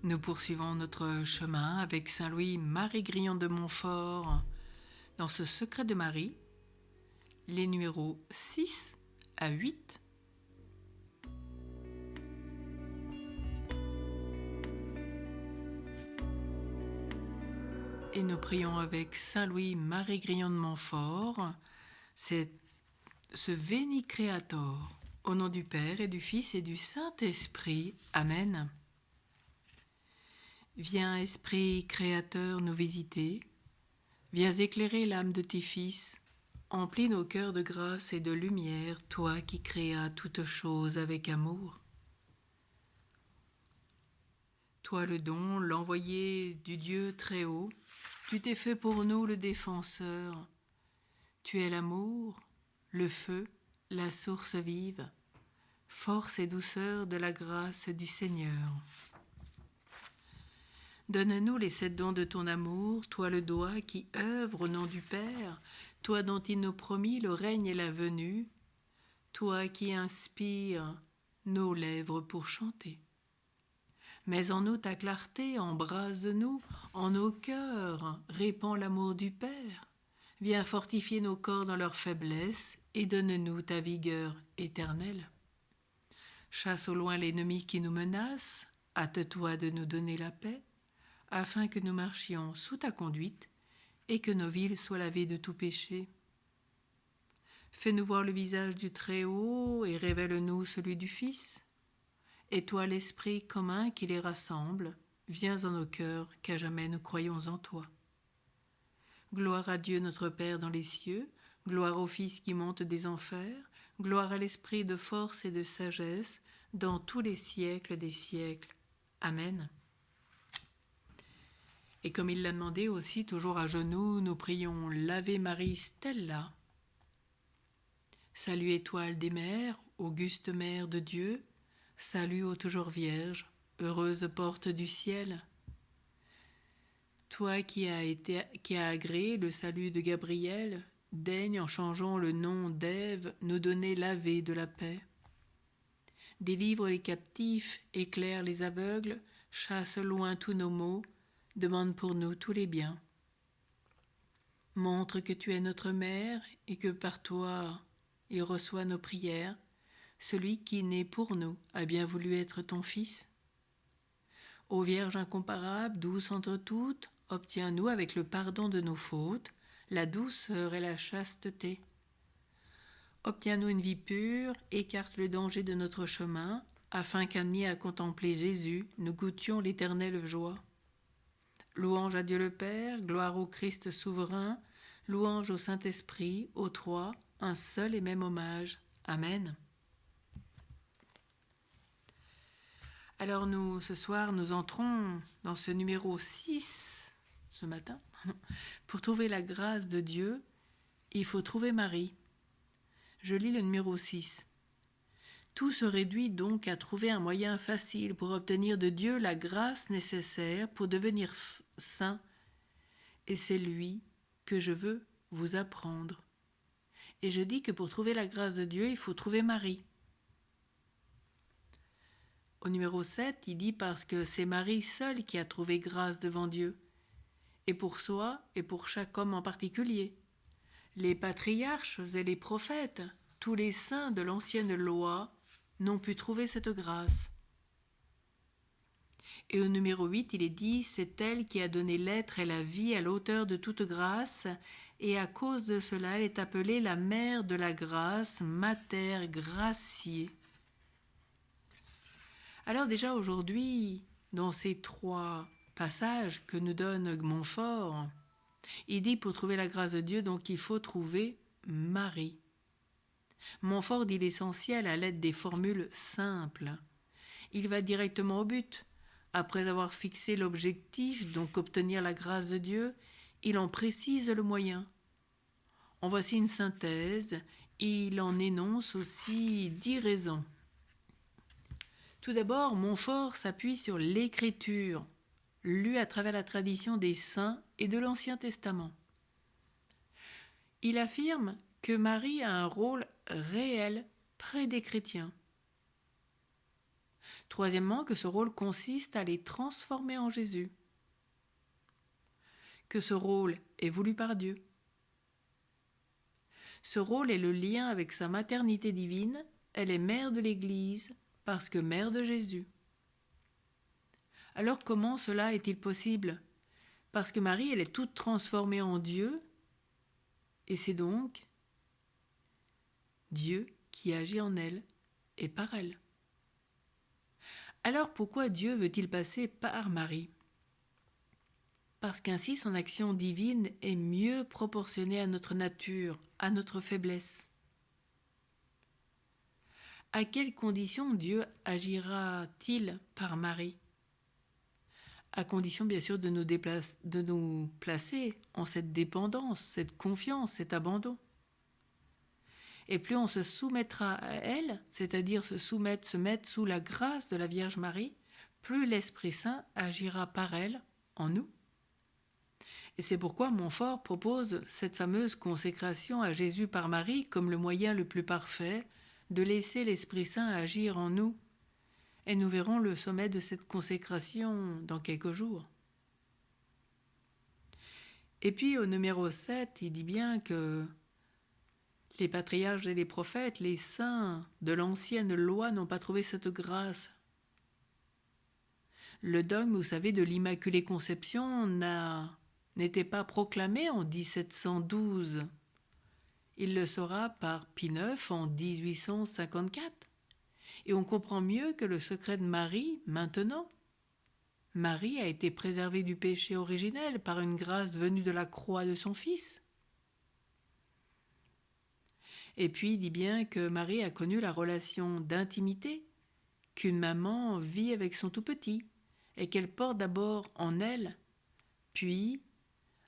Nous poursuivons notre chemin avec Saint Louis-Marie Grillon de Montfort dans ce Secret de Marie, les numéros 6 à 8. Et nous prions avec Saint Louis-Marie Grillon de Montfort, c'est ce Veni Creator, au nom du Père et du Fils et du Saint-Esprit. Amen. Viens, Esprit Créateur, nous visiter. Viens éclairer l'âme de tes fils. Emplis nos cœurs de grâce et de lumière, toi qui créas toutes choses avec amour. Toi le don, l'envoyé du Dieu très haut, tu t'es fait pour nous le défenseur. Tu es l'amour, le feu, la source vive, force et douceur de la grâce du Seigneur. Donne-nous les 7 dons de ton amour, toi le doigt qui œuvre au nom du Père, toi dont il nous promit le règne et la venue, toi qui inspires nos lèvres pour chanter. Mets en nous ta clarté, embrase-nous, en nos cœurs répands l'amour du Père. Viens fortifier nos corps dans leur faiblesse et donne-nous ta vigueur éternelle. Chasse au loin l'ennemi qui nous menace, hâte-toi de nous donner la paix, afin que nous marchions sous ta conduite et que nos villes soient lavées de tout péché. Fais-nous voir le visage du Très-Haut et révèle-nous celui du Fils. Et toi, l'Esprit commun qui les rassemble, viens en nos cœurs qu'à jamais nous croyons en toi. Gloire à Dieu notre Père dans les cieux, gloire au Fils qui monte des enfers, gloire à l'Esprit de force et de sagesse dans tous les siècles des siècles. Amen. Et comme il l'a demandé aussi, toujours à genoux, nous prions l'Ave Marie Stella. Salut étoile des mers, auguste mère de Dieu, salut ô toujours Vierge, heureuse porte du ciel. Toi qui as agréé le salut de Gabriel, daigne en changeant le nom d'Ève nous donner l'Ave de la paix. Délivre les captifs, éclaire les aveugles, chasse loin tous nos maux, demande pour nous tous les biens. Montre que tu es notre mère et que par toi il reçoit nos prières, celui qui naît pour nous a bien voulu être ton Fils. Ô Vierge incomparable, douce entre toutes, obtiens-nous avec le pardon de nos fautes, la douceur et la chasteté. Obtiens-nous une vie pure, écarte le danger de notre chemin, afin qu'admis à contempler Jésus, nous goûtions l'éternelle joie. Louange à Dieu le Père, gloire au Christ souverain, louange au Saint-Esprit, aux trois, un seul et même hommage. Amen. Alors nous, ce soir, nous entrons dans ce numéro 6, ce matin. Pour trouver la grâce de Dieu, il faut trouver Marie. Je lis le numéro 6. Tout se réduit donc à trouver un moyen facile pour obtenir de Dieu la grâce nécessaire pour devenir saint. Et c'est lui que je veux vous apprendre. Et je dis que pour trouver la grâce de Dieu, il faut trouver Marie. Au numéro 7, il dit parce que c'est Marie seule qui a trouvé grâce devant Dieu, et pour soi et pour chaque homme en particulier. Les patriarches et les prophètes, tous les saints de l'ancienne loi, n'ont pu trouver cette grâce. Et au numéro 8, il est dit, c'est elle qui a donné l'être et la vie à l'auteur de toute grâce, et à cause de cela, elle est appelée la mère de la grâce, Mater Gratiae. Alors déjà aujourd'hui, dans ces 3 passages que nous donne Montfort, il dit pour trouver la grâce de Dieu, donc il faut trouver Marie. Montfort dit l'essentiel à l'aide des formules simples. Il va directement au but. Après avoir fixé l'objectif, donc obtenir la grâce de Dieu, il en précise le moyen. En voici une synthèse, il en énonce aussi 10 raisons. Tout d'abord, Montfort s'appuie sur l'écriture, lue à travers la tradition des saints et de l'Ancien Testament. Il affirme que Marie a un rôle réel près des chrétiens. Troisièmement, que ce rôle consiste à les transformer en Jésus. Que ce rôle est voulu par Dieu. Ce rôle est le lien avec sa maternité divine. Elle est mère de l'Église parce que mère de Jésus. Alors comment cela est-il possible? Parce que Marie, elle est toute transformée en Dieu, et c'est donc Dieu qui agit en elle et par elle. Alors pourquoi Dieu veut-il passer par Marie? Parce qu'ainsi son action divine est mieux proportionnée à notre nature, à notre faiblesse. À quelles conditions Dieu agira-t-il par Marie? À condition bien sûr de nous placer en cette dépendance, cette confiance, cet abandon. Et plus on se soumettra à elle, c'est-à-dire se mettre sous la grâce de la Vierge Marie, plus l'Esprit Saint agira par elle en nous. Et c'est pourquoi Montfort propose cette fameuse consécration à Jésus par Marie comme le moyen le plus parfait de laisser l'Esprit Saint agir en nous. Et nous verrons le sommet de cette consécration dans quelques jours. Et puis au numéro 7, il dit bien que les patriarches et les prophètes, les saints de l'ancienne loi n'ont pas trouvé cette grâce. Le dogme, vous savez, de l'Immaculée Conception n'était pas proclamé en 1712. Il le sera par Pie IX en 1854. Et on comprend mieux que le secret de Marie, maintenant. Marie a été préservée du péché originel par une grâce venue de la croix de son Fils. Et puis il dit bien que Marie a connu la relation d'intimité qu'une maman vit avec son tout-petit et qu'elle porte d'abord en elle, puis,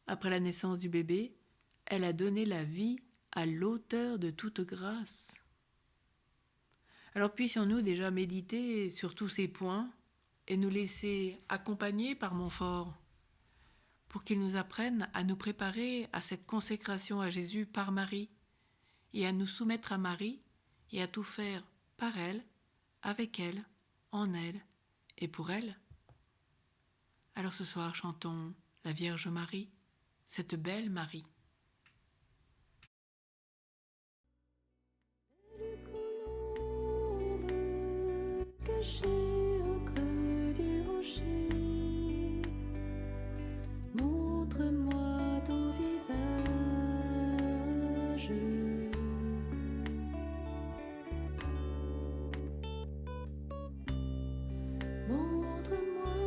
après la naissance du bébé, elle a donné la vie à l'auteur de toute grâce. Alors puissions-nous déjà méditer sur tous ces points et nous laisser accompagner par Montfort pour qu'il nous apprenne à nous préparer à cette consécration à Jésus par Marie et à nous soumettre à Marie et à tout faire par elle, avec elle, en elle et pour elle. Alors ce soir, chantons la Vierge Marie, cette belle Marie. Colombe cachée au creux du rocher, montre-moi ton visage. Montre-moi